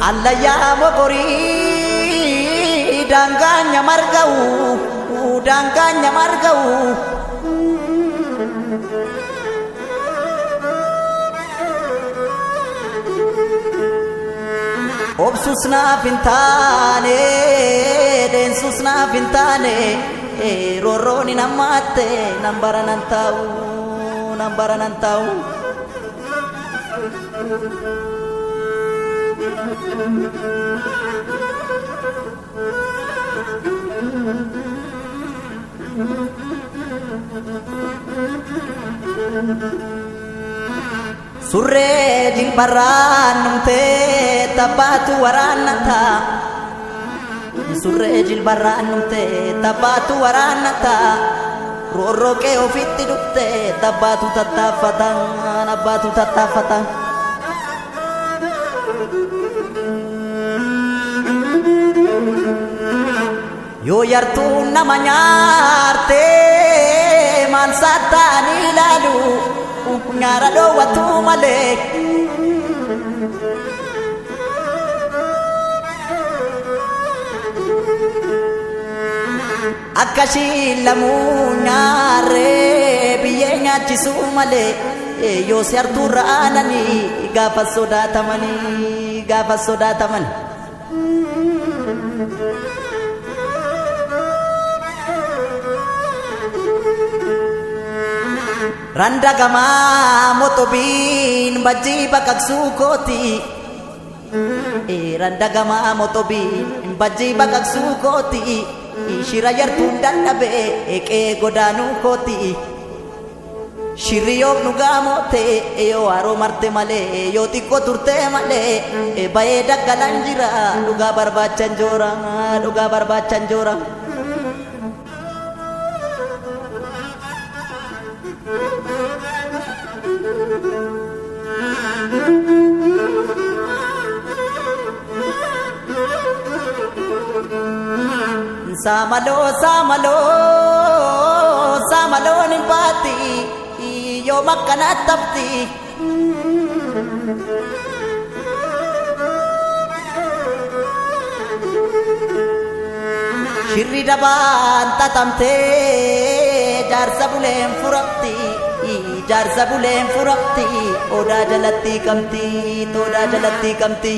Allayyaa mogorii daangaanya marga'u daangaanya marga'u obsus naaf hin taane deensus naaf hin taane roorroon hin hammaatte nan baranan taa'u nan baranan taa'u. Surree jilbarraan numtee taphaatu waraannata surree jilbarraan numtee taphaatu waraannata roorroo kee ofitti dhuftee taphaatu tattaaffatan abbaatu tattaaffatan. Yoo yartuun nama nyaarte maal saattaan ilaalu nyaara dhoowwatu malee. Akkasii lamuu nyaaree biyyee nyaachisuu malee yoo si hartuurra aananii gaafa sodaatamanii gaafa sodaataman. Randa gamaa motobiin bajjii baqaqsuu kooti randa gamaa motobiin bajjii baqaqsuu kooti shira yartuun dadhabee eqee godaanuu kooti shirri yoo nu gaamote yoo haroo marte malee yoo xiqqoo turte malee bahee daggalan jira dhugaa barbaachan joora dhugaa barbaachan joora. Samaloo samaloo samaloo ni baati yoo makkanaa tabti shirri dabaan tatamtee jaarsa buleen furatti jaarsa buleen furatti odaa jalatti kamti odaa jalatti kamti.